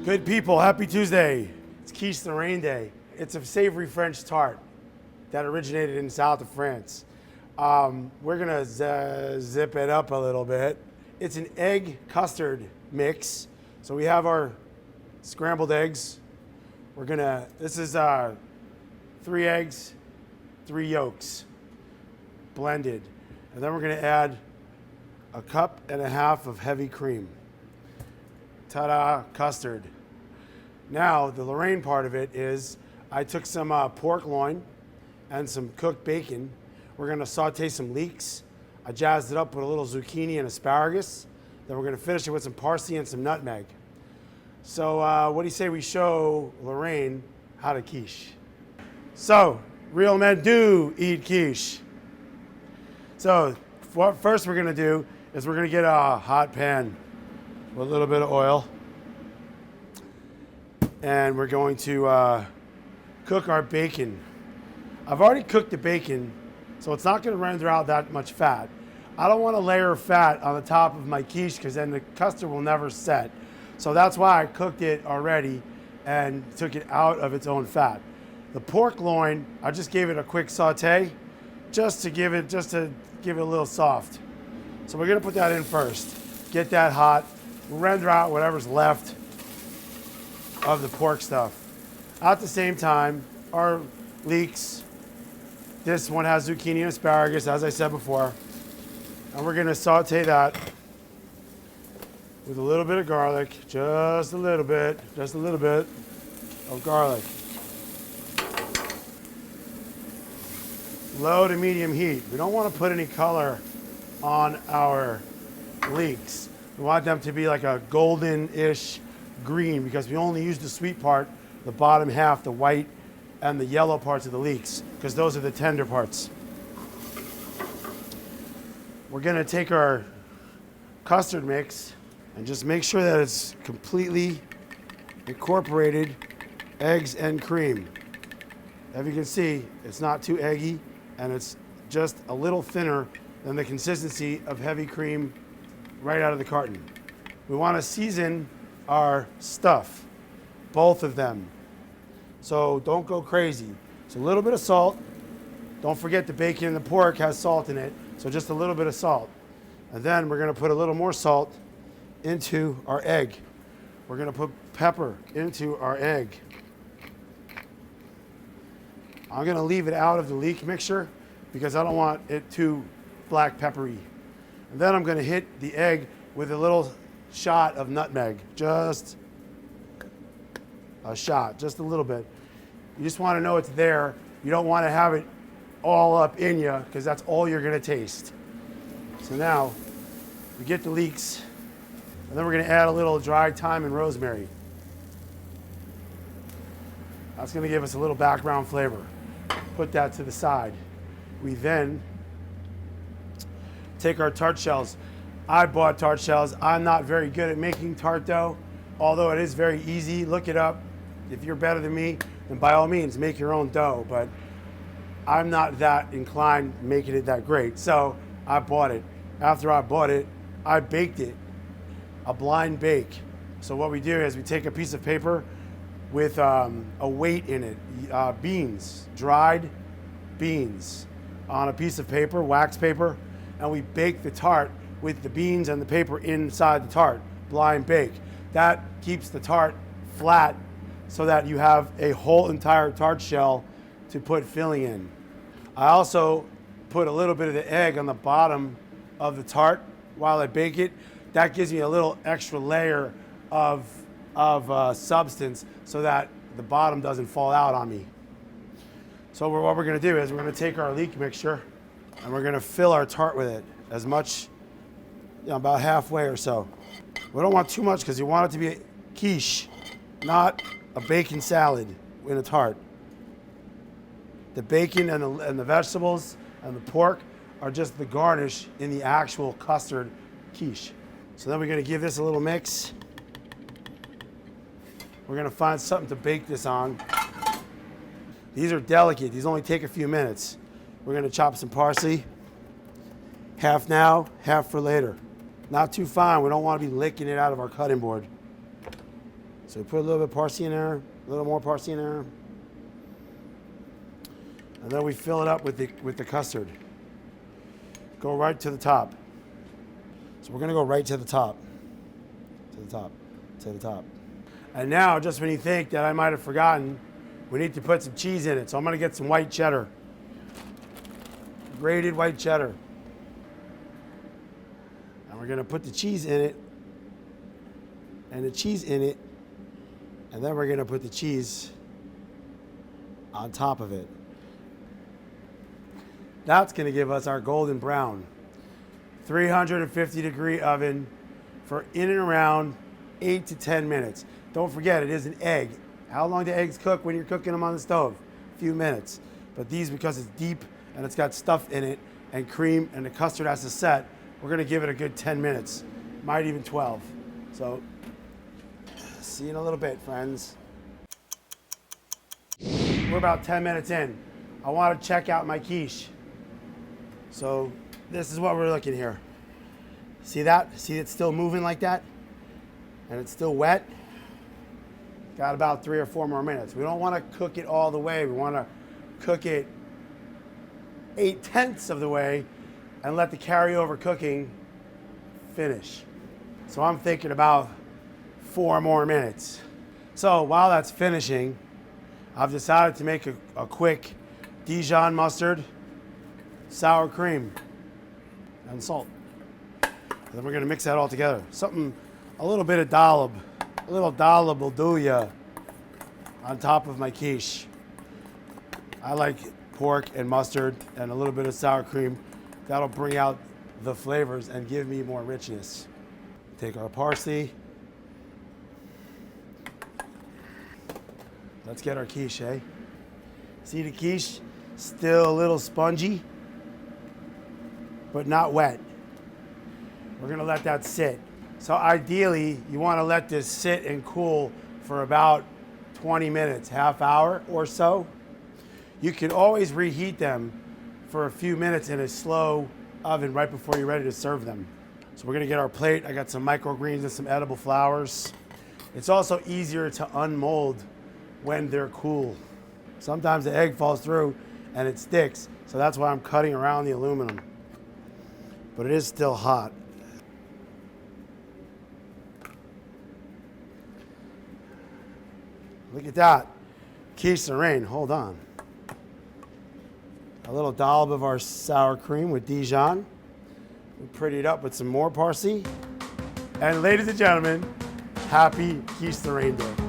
Good people, happy Tuesday. It's Quiche Lorraine Day. It's a savory French tart that originated in south of France. We're gonna zip it up a little bit. It's an egg custard mix. So we have our scrambled eggs. This is 3 eggs, 3 yolks, blended. And then we're gonna add a 1.5 cups of heavy cream. Ta-da, custard. Now, the Lorraine part of it is I took some pork loin and some cooked bacon. We're gonna saute some leeks. I jazzed it up with a little zucchini and asparagus. Then we're gonna finish it with some parsley and some nutmeg. So what do you say we show Lorraine how to quiche? So, real men do eat quiche. So, what first we're gonna do is we're gonna get a hot pan with a little bit of oil. And we're going to cook our bacon. I've already cooked the bacon, so it's not going to render out that much fat. I don't want to layer fat on the top of my quiche because then the custard will never set. So that's why I cooked it already and took it out of its own fat. The pork loin, I just gave it a quick saute just to give it a little soft. So we're going to put that in first. Get that hot. We'll render out whatever's left of the pork stuff. At the same time, our leeks, this one has zucchini and asparagus, as I said before, and we're gonna saute that with a little bit of garlic, just a little bit of garlic. Low to medium heat. We don't want to put any color on our leeks. We want them to be like a golden-ish green because we only use the sweet part, the bottom half, the white and the yellow parts of the leeks, because those are the tender parts. We're gonna take our custard mix and just make sure that it's completely incorporated eggs and cream. As you can see, it's not too eggy and it's just a little thinner than the consistency of heavy cream right out of the carton. We wanna season our stuff, both of them. So don't go crazy. So a little bit of salt. Don't forget the bacon and the pork has salt in it, so just a little bit of salt. And then we're gonna put a little more salt into our egg. We're gonna put pepper into our egg. I'm gonna leave it out of the leek mixture because I don't want it too black peppery. And then I'm gonna hit the egg with a little shot of nutmeg, just a shot, just a little bit. You just want to know it's there. You don't want to have it all up in you because that's all you're going to taste. So now we get the leeks, and then we're going to add a little dried thyme and rosemary. That's going to give us a little background flavor. Put that to the side. We then take our tart shells. I bought tart shells. I'm not very good at making tart dough, although it is very easy. Look it up. If you're better than me, then by all means, make your own dough. But I'm not that inclined making it that great. So I bought it. After I bought it, I baked it, a blind bake. So what we do is we take a piece of paper with a weight in it, beans, dried beans on a piece of paper, wax paper, and we bake the tart with the beans and the paper inside the tart, blind bake. That keeps the tart flat so that you have a whole entire tart shell to put filling in. I also put a little bit of the egg on the bottom of the tart while I bake it. That gives me a little extra layer of substance so that the bottom doesn't fall out on me. So what we're gonna do is we're gonna take our leek mixture and we're gonna fill our tart with it as much, about halfway or so. We don't want too much because you want it to be a quiche, not a bacon salad in a tart. The bacon and the vegetables and the pork are just the garnish in the actual custard quiche. So then we're gonna give this a little mix. We're gonna find something to bake this on. These are delicate, these only take a few minutes. We're gonna chop some parsley, half now, half for later. Not too fine. We don't want to be licking it out of our cutting board. So we put a little bit of parsley in there, a little more parsley in there. And then we fill it up with the custard. Go right to the top. So we're gonna go right to the top. To the top, to the top. And now, just when you think that I might have forgotten, we need to put some cheese in it. So I'm gonna get some white cheddar. Grated white cheddar. And we're gonna put the cheese in it. And the cheese in it. And then we're gonna put the cheese on top of it. That's gonna give us our golden brown. 350 degree oven for in and around 8 to 10 minutes. Don't forget, it is an egg. How long do eggs cook when you're cooking them on the stove? A few minutes. But these, because it's deep and it's got stuff in it and cream and the custard has to set, we're gonna give it a good 10 minutes, might even 12. So, see you in a little bit, friends. We're about 10 minutes in. I wanna check out my quiche. So this is what we're looking here. See that? See it's still moving like that? And it's still wet? Got about 3 or 4 more minutes. We don't want to cook it all the way. We want to cook it 8/10 of the way and let the carryover cooking finish. So I'm thinking about 4 more minutes. So while that's finishing, I've decided to make a quick Dijon mustard, sour cream, and salt. And then we're gonna mix that all together. A little bit of dollop. A little dollop will do ya on top of my quiche. I like pork and mustard and a little bit of sour cream. That'll bring out the flavors and give me more richness. Take our parsley. Let's get our quiche, eh? See the quiche? Still a little spongy, but not wet. We're gonna let that sit. So ideally, you wanna let this sit and cool for about 20 minutes, half hour or so. You can always reheat them for a few minutes in a slow oven right before you're ready to serve them. So we're gonna get our plate. I got some microgreens and some edible flowers. It's also easier to unmold when they're cool. Sometimes the egg falls through and it sticks, so that's why I'm cutting around the aluminum. But it is still hot. Look at that. Quiche Lorraine, hold on. A little dollop of our sour cream with Dijon. We pretty it up with some more parsley. And ladies and gentlemen, happy Quiche Lorraine Day.